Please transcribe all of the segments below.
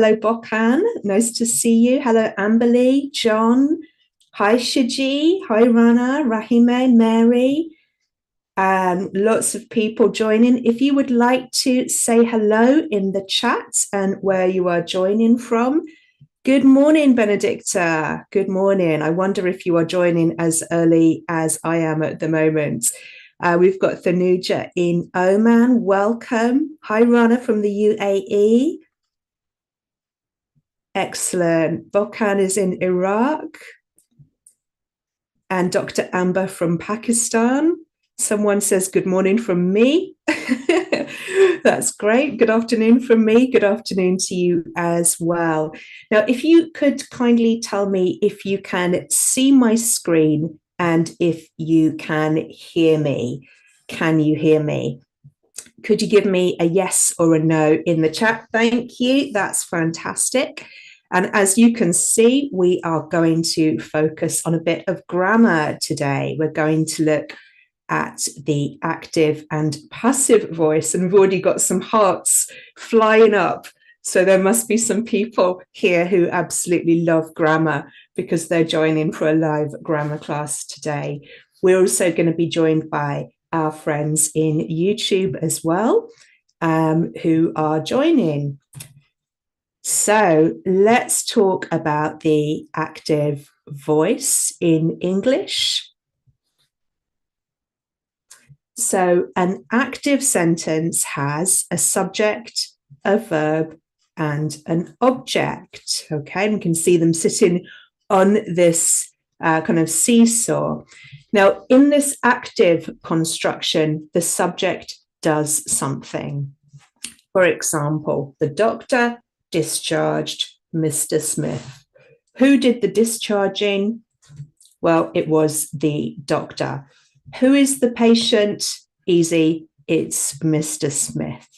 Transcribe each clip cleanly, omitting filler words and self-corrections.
Hello, Bokan. Nice to see you. Hello, Amberly, John. Hi, Shiji. Hi, Rana, Rahime, Mary. Lots of people joining. If you would like to say hello in the chat and where you are joining from. Good morning, Benedicta. Good morning. I wonder if you are joining as early as I am at the moment. We've got Thanuja in Oman. Welcome. Hi, Rana from the UAE. Excellent. Bokan is in Iraq. And Dr. Amber from Pakistan. Someone says good morning from me. That's great. Good afternoon from me. Good afternoon to you as well. Now, if you could kindly tell me if you can see my screen and if you can hear me. Can you hear me? Could you give me a yes or a no in the chat? Thank you. That's fantastic. And as you can see, we are going to focus on a bit of grammar today. We're going to look at the active and passive voice, and we've already got some hearts flying up. So there must be some people here who absolutely love grammar because they're joining for a live grammar class today. We're also going to be joined by our friends in YouTube as well, who are joining. So let's talk about the active voice in English. So an active sentence has a subject, a verb, and an object. Okay, we can see them sitting on this kind of seesaw. Now, in this active construction, the subject does something. For example, the doctor discharged Mr. Smith. Who did the discharging? Well, it was the doctor. Who is the patient? Easy, it's Mr. Smith.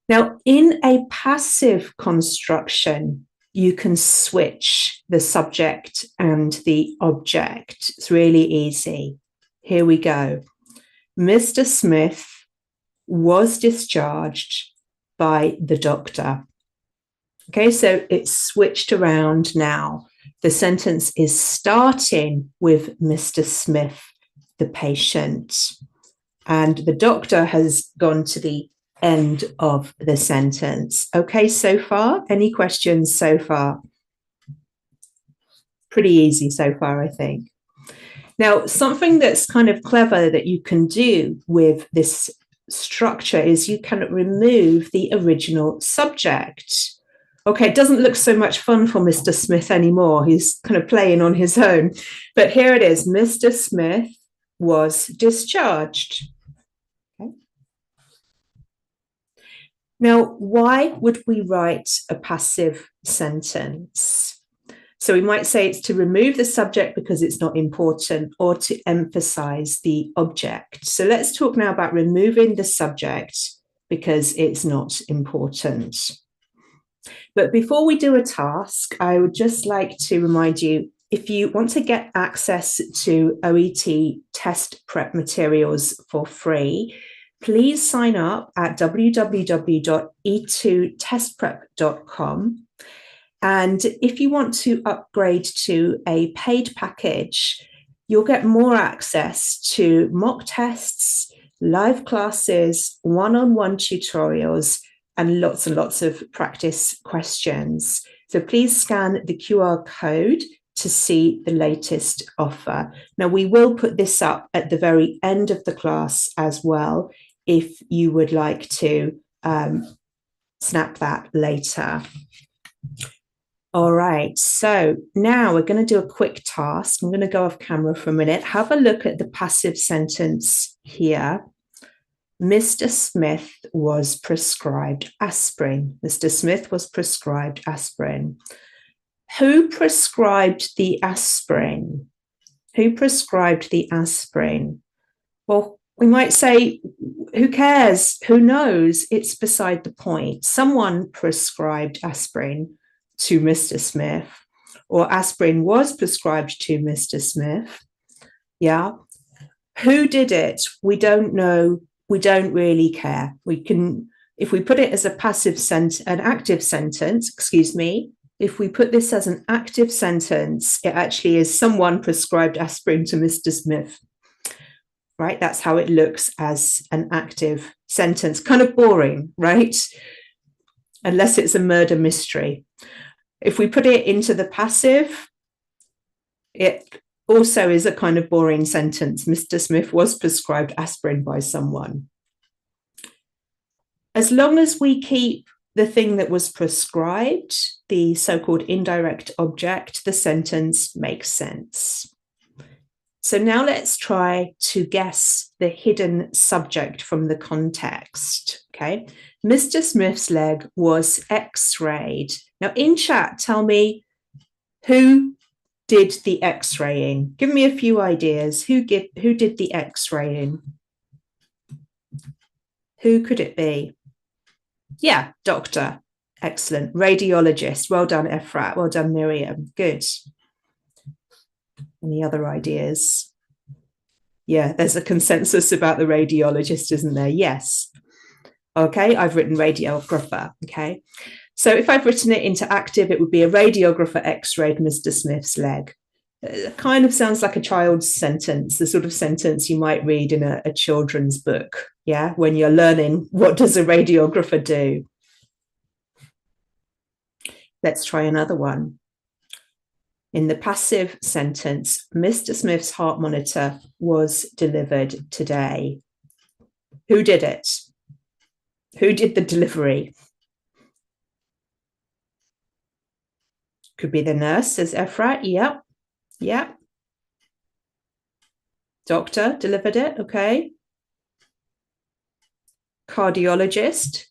Now, in a passive construction, you can switch the subject and the object. It's really easy. Here we go. Mr. Smith was discharged by the doctor. Okay, so it's switched around now. The sentence is starting with Mr. Smith, the patient, and the doctor has gone to the end of the sentence. Okay, so far, any questions so far? Pretty easy so far, I think. Now, something that's kind of clever that you can do with this structure is you can remove the original subject. Okay, it doesn't look so much fun for Mr. Smith anymore. He's kind of playing on his own. But here it is. Mr. Smith was discharged. Okay. Now, why would we write a passive sentence? So we might say it's to remove the subject because it's not important, or to emphasize the object. So let's talk now about removing the subject because it's not important. But before we do a task, I would just like to remind you, if you want to get access to OET test prep materials for free, please sign up at www.e2testprep.com. And if you want to upgrade to a paid package, you'll get more access to mock tests, live classes, one-on-one tutorials, and lots of practice questions. So please scan the QR code to see the latest offer. Now, we will put this up at the very end of the class as well, if you would like to snap that later. All right, so now we're going to do a quick task. I'm going to go off camera for a minute. Have a look at the passive sentence here. Mr. Smith was prescribed aspirin. Mr. Smith was prescribed aspirin. Who prescribed the aspirin? Who prescribed the aspirin? Well, we might say, who cares? Who knows? It's beside the point. Someone prescribed aspirin to Mr. Smith, or aspirin was prescribed to Mr. Smith. Yeah. Who did it? We don't know. We don't really care. We can If we put it as a an active sentence, excuse me, if we put this as an active sentence, it actually is someone prescribed aspirin to Mr. Smith, right? That's how it looks as an active sentence. Kind of boring, right? Unless it's a murder mystery. If we put it into the passive, it also is a kind of boring sentence. Mr. Smith was prescribed aspirin by someone. As long as we keep the thing that was prescribed, the so-called indirect object, the sentence makes sense. So now let's try to guess the hidden subject from the context, okay? Mr. Smith's leg was x-rayed. Now in chat, tell me who did the x-raying. Give me a few ideas. Who did the x-raying? Who could it be? Yeah, doctor. Excellent. Radiologist. Well done, Efrat. Well done, Miriam. Good. Any other ideas? Yeah, there's a consensus about the radiologist, isn't there? Yes. Okay, I've written radiographer. Okay. So if I've written it into active, it would be a radiographer x-rayed Mr. Smith's leg. It kind of sounds like a child's sentence, the sort of sentence you might read in a children's book, yeah, when you're learning what does a radiographer do. Let's try another one. In the passive sentence, Mr. Smith's heart monitor was delivered today. Who did it? Who did the delivery? Could be the nurse, says Efrat. Yep. Yep. Doctor delivered it. Okay. Cardiologist.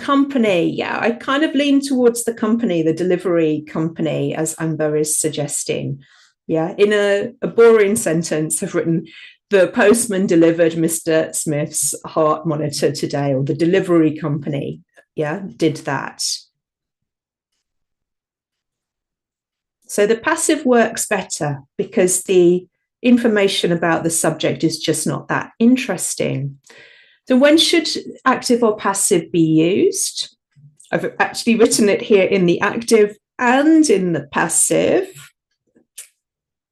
Company. Yeah, I kind of lean towards the company, the delivery company, as Amber is suggesting. Yeah, in a boring sentence, I've written the postman delivered Mr. Smith's heart monitor today, or the delivery company, yeah, did that. So the passive works better because the information about the subject is just not that interesting. So when should active or passive be used? I've actually written it here in the active and in the passive.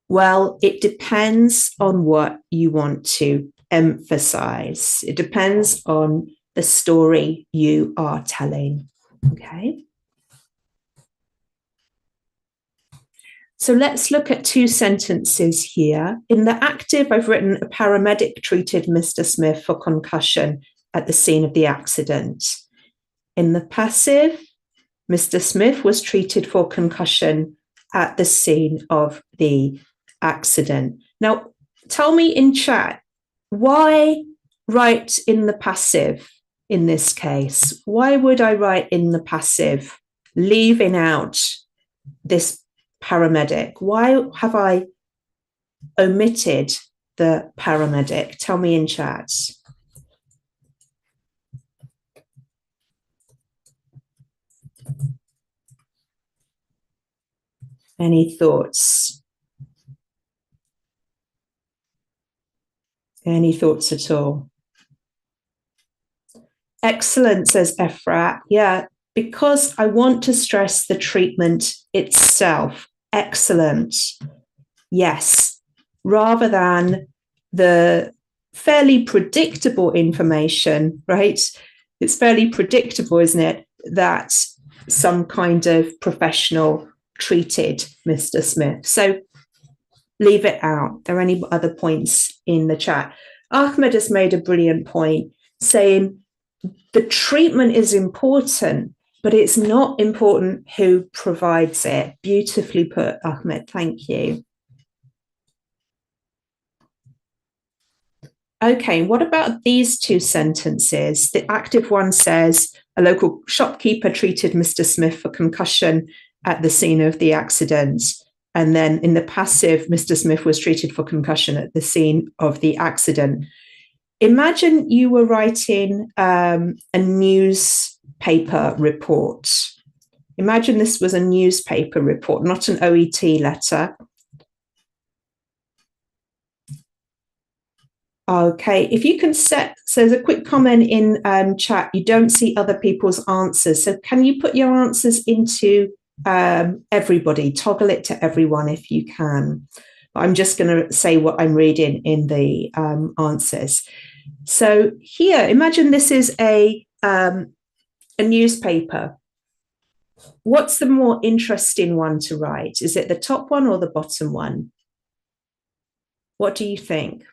Well, it depends on what you want to emphasize. It depends on the story you are telling, okay? So let's look at two sentences here. In the active, I've written a paramedic treated Mr. Smith for concussion at the scene of the accident. In the passive, Mr. Smith was treated for concussion at the scene of the accident. Now, tell me in chat, why write in the passive in this case? Why would I write in the passive, leaving out this paramedic? Why have I omitted the paramedic? Tell me in chat. Any thoughts? Any thoughts at all? Excellent, says Efrat. Yeah, because I want to stress the treatment itself. Excellent. Yes, rather than the fairly predictable information, right? It's fairly predictable, isn't it, that some kind of professional treated Mr. Smith. So leave it out. Are there any other points in the chat? Ahmed has made a brilliant point saying the treatment is important, but it's not important who provides it. Beautifully put, Ahmed. Thank you. Okay, what about these two sentences? The active one says, a local shopkeeper treated Mr. Smith for concussion at the scene of the accident. And then in the passive, Mr. Smith was treated for concussion at the scene of the accident. Imagine you were writing a newspaper report. Imagine this was a newspaper report, not an OET letter. Okay, if you can set, so there's a quick comment in chat, you don't see other people's answers. So can you put your answers into everybody, toggle it to everyone if you can. I'm just going to say what I'm reading in the answers. So here, imagine this is a newspaper. What's the more interesting one to write? Is it the top one or the bottom one? What do you think?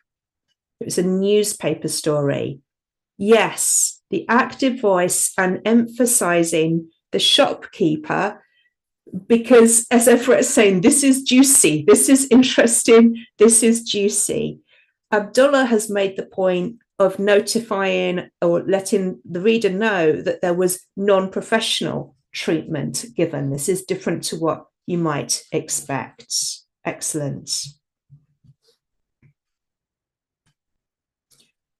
It's a newspaper story. Yes, the active voice and emphasizing the shopkeeper, because as Efra's saying, this is juicy, this is interesting, this is juicy. Abdullah has made the point of notifying or letting the reader know that there was non-professional treatment given. This is different to what you might expect. Excellent.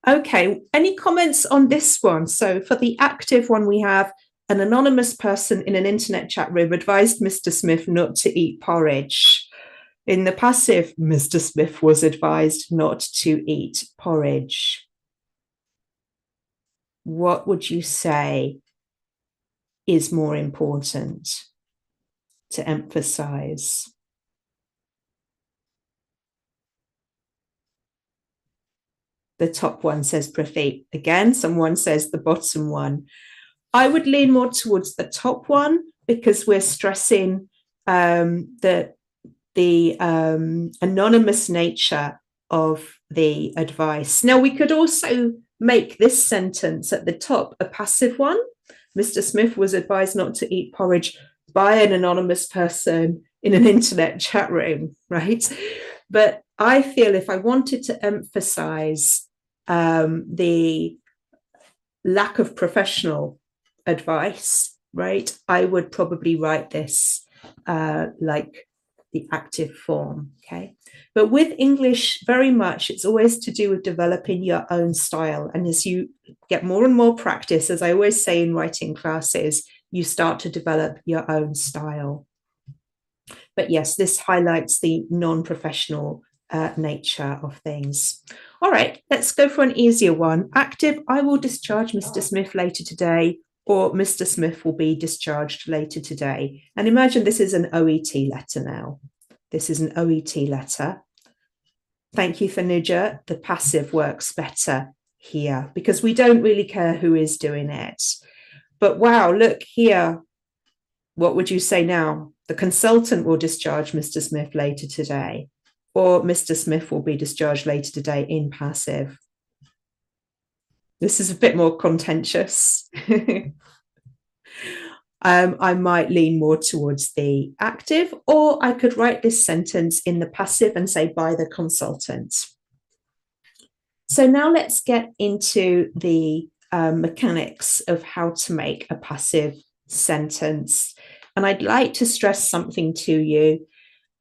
Okay, any comments on this one? So for the active one, we have an anonymous person in an internet chat room advised Mr. Smith not to eat porridge. In the passive, Mr. Smith was advised not to eat porridge. What would you say is more important to emphasize? The top one says Pratik. Again, someone says the bottom one. I would lean more towards the top one because we're stressing the anonymous nature of the advice. Now, we could also make this sentence at the top a passive one. Mr. Smith was advised not to eat porridge by an anonymous person in an internet chat room, right? But I feel if I wanted to emphasize the lack of professional advice, right, I would probably write this like the active form, okay? But with English, very much, it's always to do with developing your own style. And as you get more and more practice, as I always say in writing classes, you start to develop your own style. But yes, this highlights the non-professional nature of things. All right, let's go for an easier one. Active, I will discharge Mr. Smith later today, or Mr. Smith will be discharged later today. And imagine this is an OET letter now. This is an OET letter. Thank you for Nuja. The passive works better here because we don't really care who is doing it. But wow, look here. What would you say now? The consultant will discharge Mr. Smith later today, or Mr. Smith will be discharged later today in passive. This is a bit more contentious. I might lean more towards the active, or I could write this sentence in the passive and say by the consultant. So now let's get into the mechanics of how to make a passive sentence. And I'd like to stress something to you.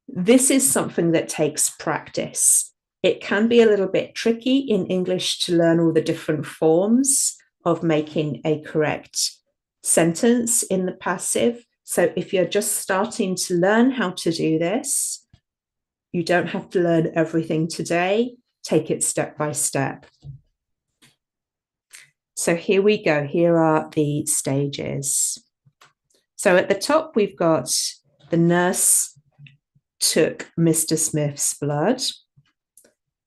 This is something that takes practice. It can be a little bit tricky in English to learn all the different forms of making a correct sentence in the passive. So if you're just starting to learn how to do this, you don't have to learn everything today. Take it step by step. So here we go. Here are the stages. So at the top, we've got the nurse took Mr. Smith's blood.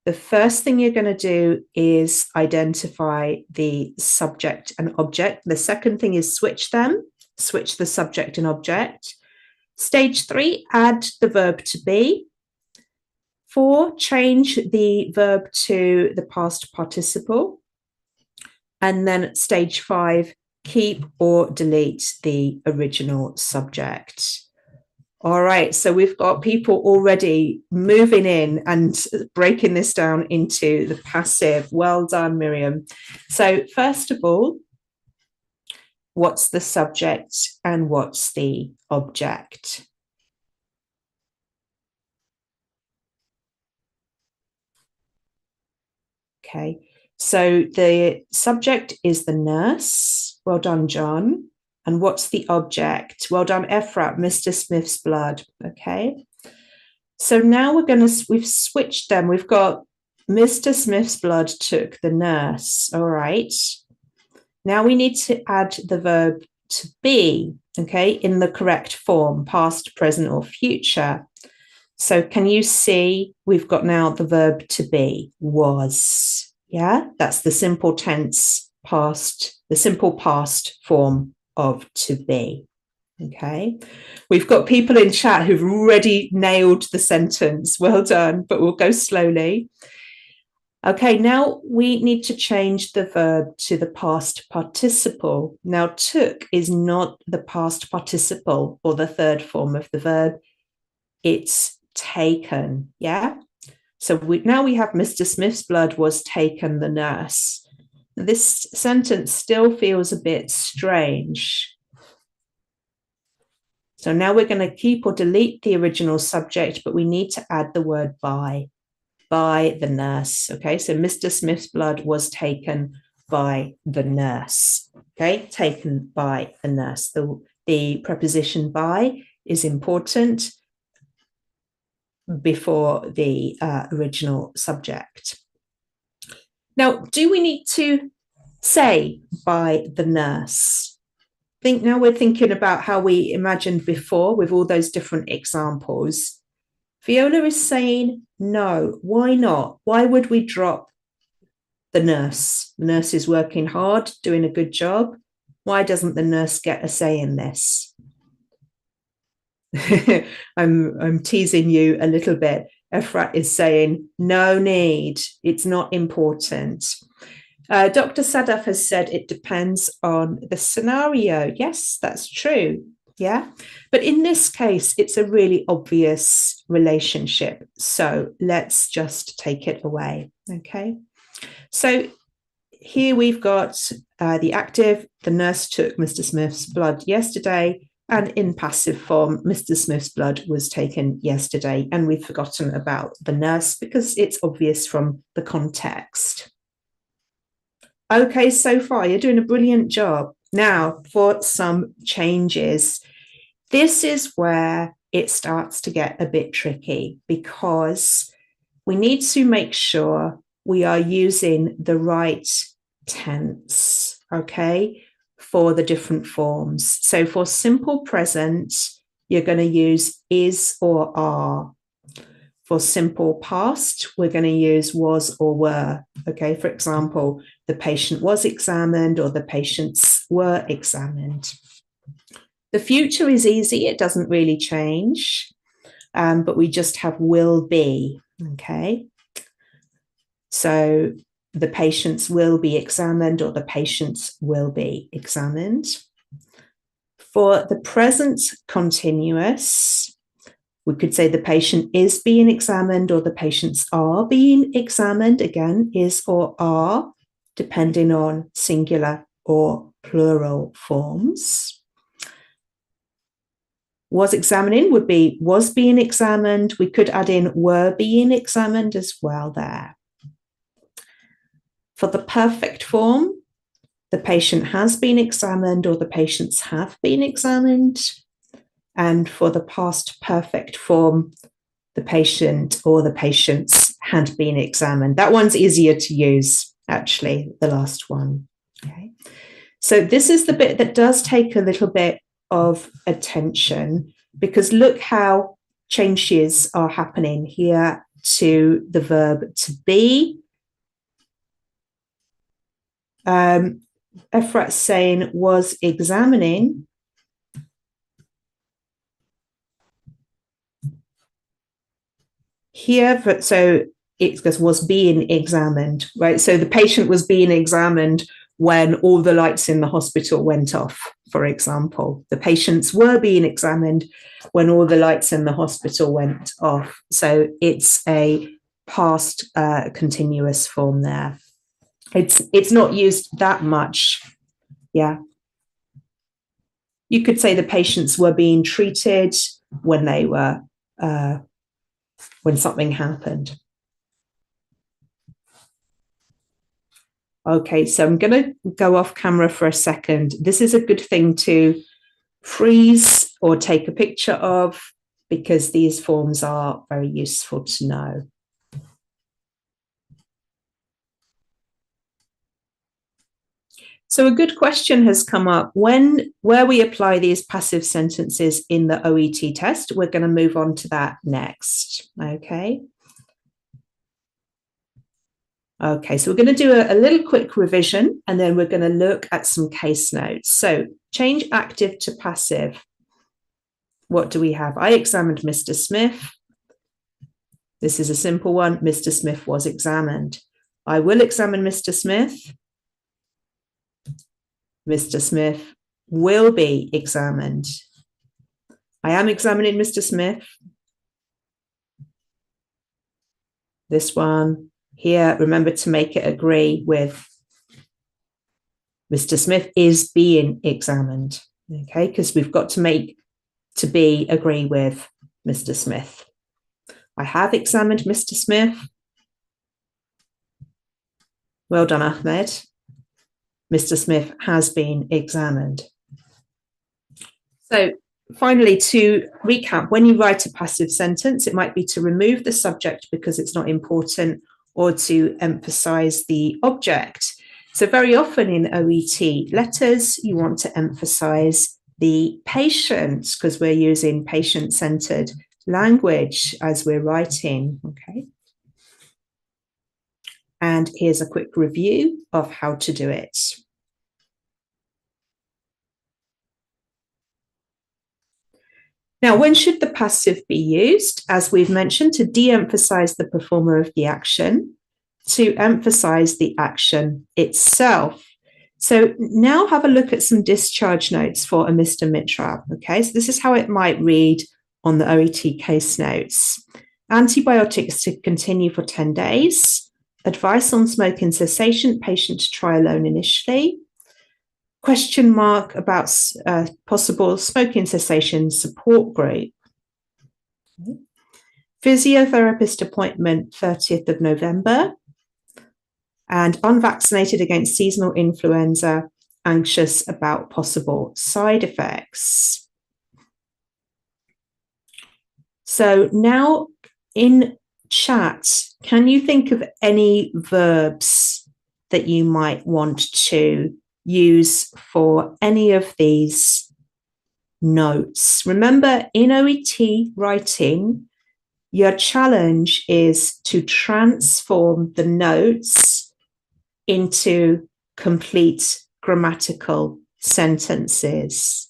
The first thing you're going to do is identify the subject and object. The second thing is switch them, switch the subject and object. Stage 3, add the verb to be. 4, change the verb to the past participle. And then stage 5, keep or delete the original subject. All right, so we've got people already moving in and breaking this down into the passive. Well done, Miriam. So first of all, what's the subject and what's the object? Okay, so the subject is the nurse. Well done, John. And what's the object? Well done, Efrat, Mr. Smith's blood. Okay. So now we've switched them. We've got Mr. Smith's blood took the nurse. All right. Now we need to add the verb to be, okay, in the correct form, past, present, or future. So can you see we've got now the verb to be, was. Yeah, that's the simple tense past, the simple past form of to be. Okay, we've got people in chat who've already nailed the sentence. Well done, but we'll go slowly. Okay, now we need to change the verb to the past participle. Now, took is not the past participle or the third form of the verb. It's taken, yeah? So now we have Mr. Smith's blood was taken the nurse. This sentence still feels a bit strange. So now we're going to keep or delete the original subject, but we need to add the word by the nurse. Okay, so Mr. Smith's blood was taken by the nurse. Okay, taken by the nurse. The preposition by is important before the original subject. Now, do we need to say by the nurse? Now we're thinking about how we imagined before with all those different examples. Viola is saying no. Why not? Why would we drop the nurse? The nurse is working hard, doing a good job. Why doesn't the nurse get a say in this? I'm teasing you a little bit. Efrat is saying no need. It's not important. Dr. Sadaf has said it depends on the scenario. Yes, that's true. Yeah, but in this case, it's a really obvious relationship. So let's just take it away. Okay. So here we've got the active, the nurse took Mr. Smith's blood yesterday, and in passive form, Mr. Smith's blood was taken yesterday, and we've forgotten about the nurse because it's obvious from the context. Okay, so far you're doing a brilliant job. Now for some changes. This is where it starts to get a bit tricky because we need to make sure we are using the right tense, okay, for the different forms. So for simple present, you're going to use is or are. For simple past, we're going to use was or were. Okay, for example, the patient was examined or the patients were examined. The future is easy. It doesn't really change, but we just have will be. Okay, so the patients will be examined or the patients will be examined. For the present continuous, we could say the patient is being examined or the patients are being examined. Again, is or are, depending on singular or plural forms. Was examining would be was being examined. We could add in were being examined as well there. For the perfect form, the patient has been examined or the patients have been examined. And for the past perfect form, the patient or the patients had been examined. That one's easier to use, actually, the last one. Okay. So this is the bit that does take a little bit of attention because look how changes are happening here to the verb to be. Efrat saying was examining. Here, so it was being examined, right? So the patient was being examined when all the lights in the hospital went off, for example. The patients were being examined when all the lights in the hospital went off. So it's a past continuous form there. It's not used that much. Yeah. You could say the patients were being treated when they were when something happened. Okay, so I'm going to go off camera for a second. This is a good thing to freeze or take a picture of because these forms are very useful to know. So a good question has come up. Where we apply these passive sentences in the OET test, we're going to move on to that next. Okay. Okay, so we're going to do a little quick revision, and then we're going to look at some case notes. So change active to passive. What do we have? I examined Mr. Smith. This is a simple one. Mr. Smith was examined. I will examine Mr. Smith. Mr. Smith will be examined. I am examining Mr. Smith. This one here, remember to make it agree with Mr. Smith is being examined. Okay, because we've got to make to be agree with Mr. Smith. I have examined Mr. Smith. Well done, Ahmed. Mr. Smith has been examined. So finally, to recap, when you write a passive sentence, it might be to remove the subject because it's not important, or to emphasize the object. So very often in OET letters, you want to emphasize the patient because we're using patient-centered language as we're writing. Okay. And here's a quick review of how to do it. Now, when should the passive be used? As we've mentioned, to de-emphasize the performer of the action, to emphasize the action itself. So now have a look at some discharge notes for a Mr. Mitra. Okay, so this is how it might read on the OET case notes. Antibiotics to continue for 10 days. Advice on smoking cessation, patient to try alone initially. Question mark about possible smoking cessation support group. Physiotherapist appointment 30th of November. And unvaccinated against seasonal influenza, anxious about possible side effects. So now in chat, can you think of any verbs that you might want to use for any of these notes? Remember, in OET writing, your challenge is to transform the notes into complete grammatical sentences.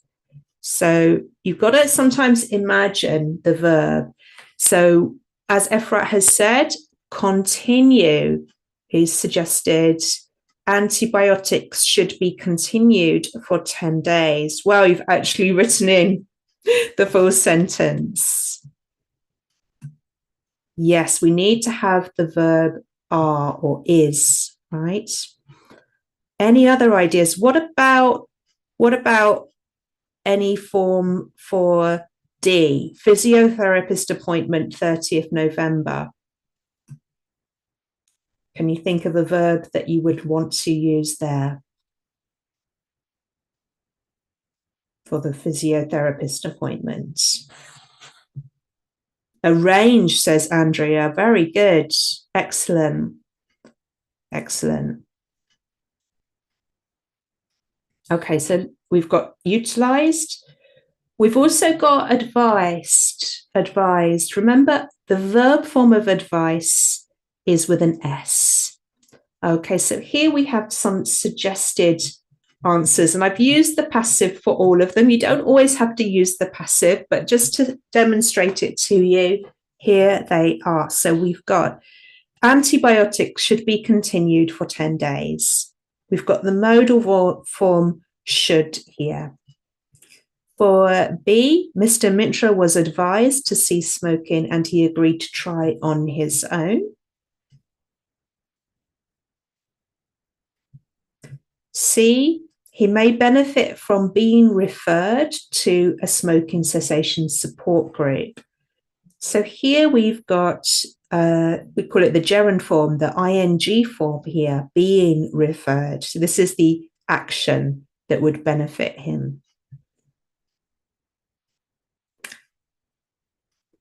So you've got to sometimes imagine the verb. So as Efrat has said, continue. He's suggested antibiotics should be continued for 10 days. Well, you've actually written in the full sentence. Yes, we need to have the verb are or is. Right. Any other ideas? What about any form for D? Physiotherapist appointment 30th November. Can you think of a verb that you would want to use there for the physiotherapist appointment? Arrange, says Andrea. Very good. Excellent. Excellent. Okay, so we've got utilized. We've also got advised. Advised. Remember, the verb form of advice is with an S. Okay, so here we have some suggested answers, and I've used the passive for all of them. You don't always have to use the passive, but just to demonstrate it to you, here they are. So we've got antibiotics should be continued for 10 days. We've got the modal form should here. For B, Mr. Mitra was advised to cease smoking and he agreed to try on his own. C, he may benefit from being referred to a smoking cessation support group. So here we've got, we call it the gerund form, the ing form here, being referred. So this is the action that would benefit him.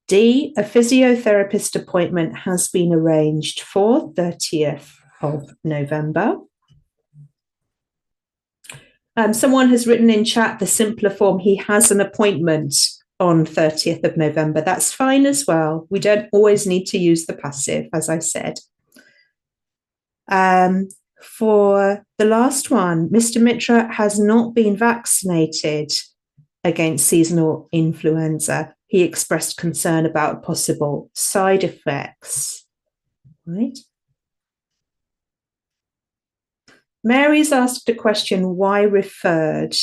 D, a physiotherapist appointment has been arranged for 30th of November. Someone has written in chat the simpler form, he has an appointment on 30th of November. That's fine as well. We don't always need to use the passive, as I said. For the last one, Mr. Mitra has not been vaccinated against seasonal influenza. He expressed concern about possible side effects. Right? Mary's asked a question, why referred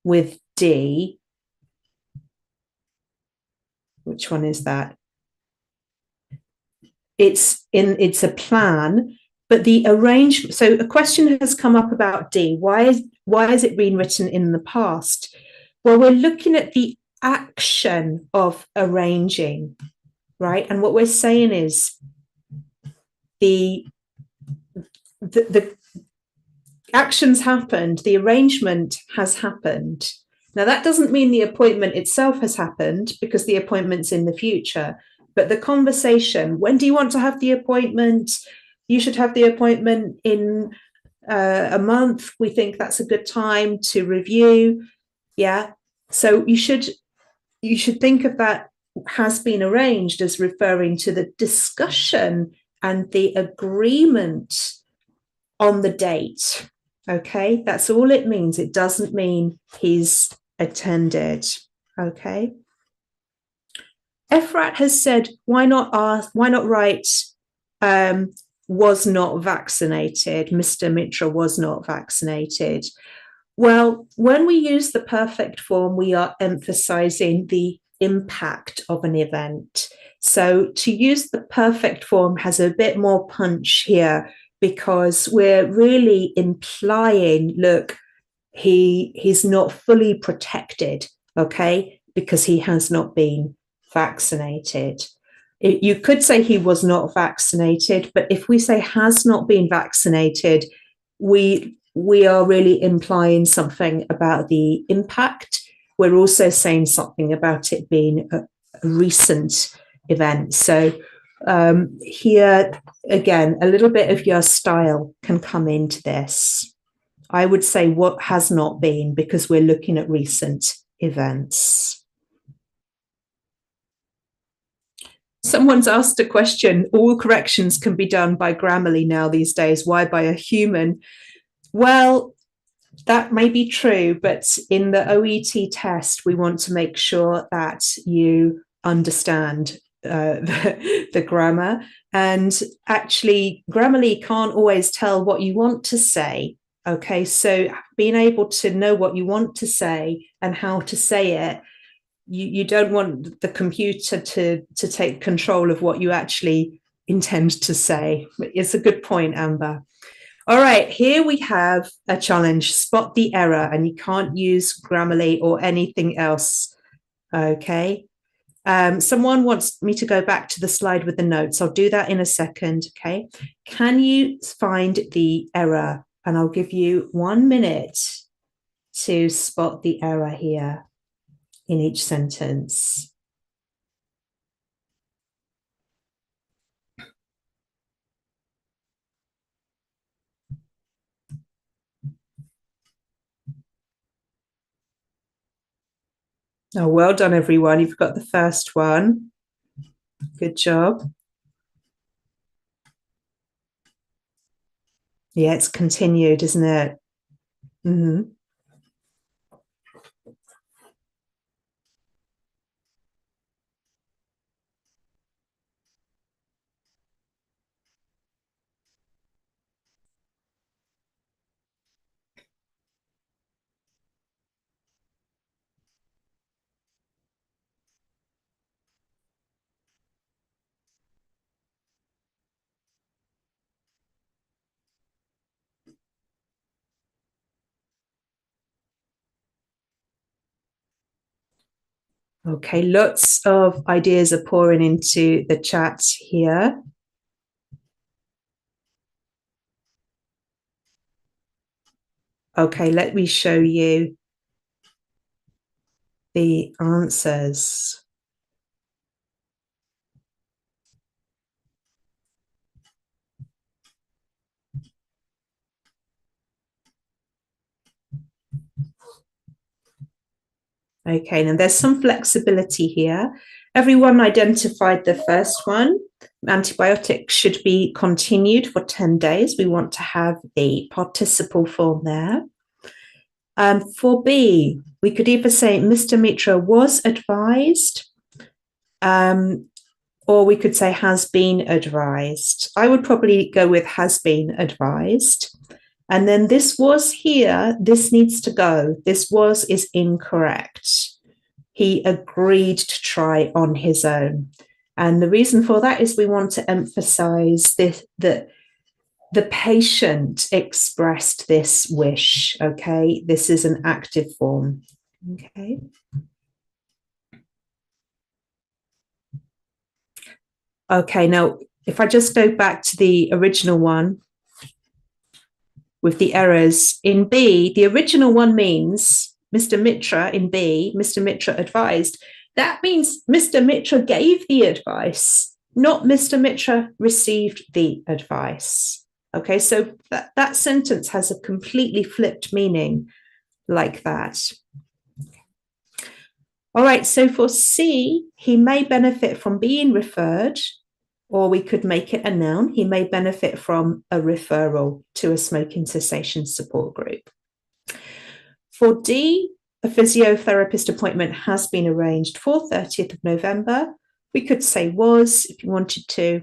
with D? Which one is that? It's a plan, but the arrangement. So a question has come up about D. Why is it being written in the past? Well, we're looking at the action of arranging, right? And what we're saying is the actions happened, the arrangement has happened. Now, that doesn't mean the appointment itself has happened because the appointment's in the future, but the conversation, when do you want to have the appointment? You should have the appointment in a month. We think that's a good time to review. Yeah. So you should think of that has been arranged as referring to the discussion and the agreement on the date. Okay, that's all it means. It doesn't mean he's attended. Okay. Efrat has said, why not write was not vaccinated? Mr. Mitra was not vaccinated. Well, when we use the perfect form, we are emphasizing the impact of an event. So to use the perfect form has a bit more punch here because we're really implying, look, he's not fully protected, okay, because he has not been vaccinated. You could say he was not vaccinated, but if we say has not been vaccinated, we are really implying something about the impact. We're also saying something about it being a recent event. So here, again, a little bit of your style can come into this. I would say what has not been because we're looking at recent events. Someone's asked a question, all corrections can be done by Grammarly now these days. Why by a human? Well, that may be true, but in the OET test, we want to make sure that you understand the grammar. And actually, Grammarly can't always tell what you want to say. Okay, so being able to know what you want to say and how to say it, you don't want the computer to take control of what you actually intend to say. It's a good point, Amber. All right, here we have a challenge, spot the error, and you can't use Grammarly or anything else. Okay. Someone wants me to go back to the slide with the notes. I'll do that in a second. Okay. Can you find the error? And I'll give you 1 minute to spot the error here in each sentence. Oh, well done, everyone. You've got the first one. Good job. Yeah, it's continued, isn't it? Mm-hmm. Okay, lots of ideas are pouring into the chat here. Okay, let me show you the answers. Okay, now there's some flexibility here. Everyone identified the first one. Antibiotics should be continued for 10 days. We want to have the participle form there. For B, we could either say Mr. Mitra was advised, or we could say has been advised. I would probably go with has been advised. And then this was here, this needs to go. This was is incorrect. He agreed to try on his own. And the reason for that is we want to emphasize this, that the patient expressed this wish, okay? This is an active form, okay? Okay, now if I just go back to the original one with the errors, in B, the original one means Mr. Mitra in B, Mr. Mitra advised. That means Mr. Mitra gave the advice, not Mr. Mitra received the advice. Okay, so that sentence has a completely flipped meaning like that. All right, so for C, he may benefit from being referred, or we could make it a noun. He may benefit from a referral to a smoking cessation support group. For D, a physiotherapist appointment has been arranged for 30th of November. We could say was if you wanted to.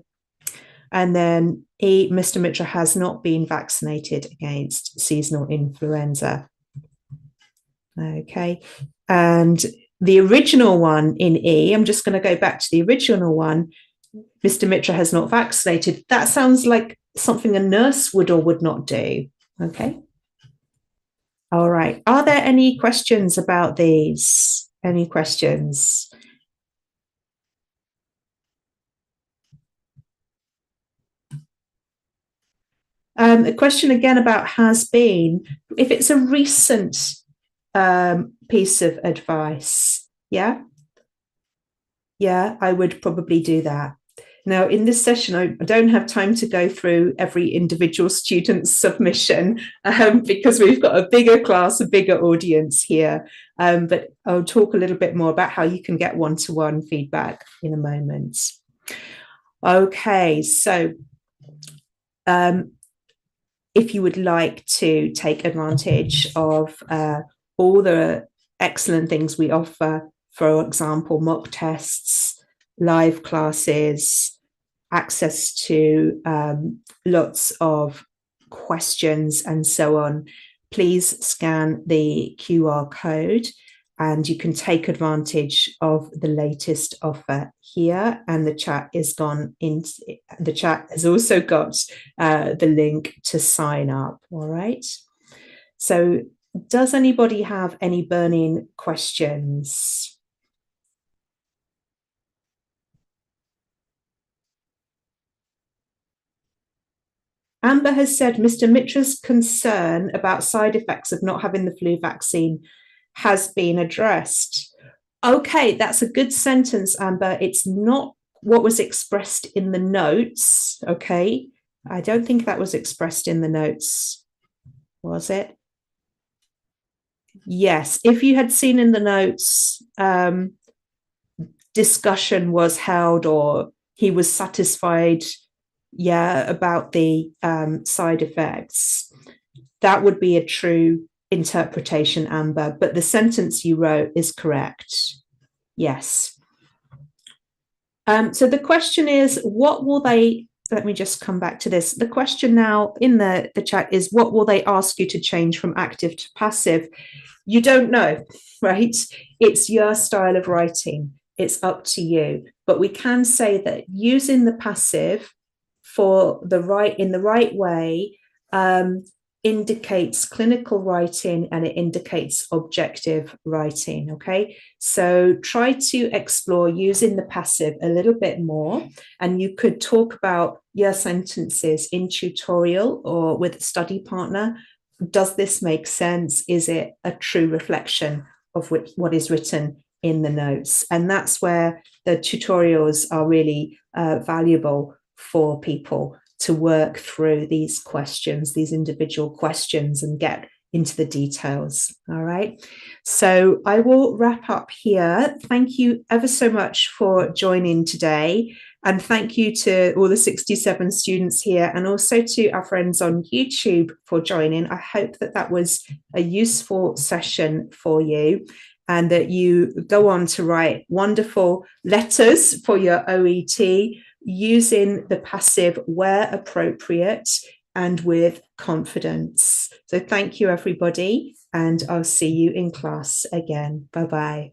And then E, Mr. Mitra has not been vaccinated against seasonal influenza. Okay. And the original one in E, I'm just going to go back to the original one. Mr. Mitra has not vaccinated. That sounds like something a nurse would or would not do. Okay. All right. Are there any questions about these? Any questions? A question again about has been. If it's a recent piece of advice, yeah, I would probably do that. Now, in this session, I don't have time to go through every individual student's submission because we've got a bigger class, a bigger audience here. But I'll talk a little bit more about how you can get one-to-one feedback in a moment. Okay, so if you would like to take advantage of all the excellent things we offer, for example, mock tests, live classes, access to lots of questions and so on, please scan the QR code and you can take advantage of the latest offer here. And the chat is gone in. The chat has also got the link to sign up. All right. So does anybody have any burning questions? Amber has said Mr. Mitra's concern about side effects of not having the flu vaccine has been addressed. Okay, that's a good sentence, Amber. It's not what was expressed in the notes. Okay, I don't think that was expressed in the notes, was it? Yes, if you had seen in the notes, discussion was held or he was satisfied, about the side effects, that would be a true interpretation, Amber. But the sentence you wrote is correct. Yes. So the question is, what will they, let me just come back to this. The question now in the chat is, what will they ask you to change from active to passive? You don't know, right? It's your style of writing. It's up to you. But we can say that using the passive for in the right way indicates clinical writing and it indicates objective writing. Okay, so try to explore using the passive a little bit more, and you could talk about your sentences in tutorial or with a study partner. Does this make sense? Is it a true reflection of what is written in the notes? And that's where the tutorials are really valuable for people to work through these questions, these individual questions, and get into the details. All right. So I will wrap up here. Thank you ever so much for joining today. And thank you to all the 67 students here, and also to our friends on YouTube for joining. I hope that that was a useful session for you, and that you go on to write wonderful letters for your OET using the passive where appropriate and with confidence. So thank you, everybody, and I'll see you in class again. Bye-bye.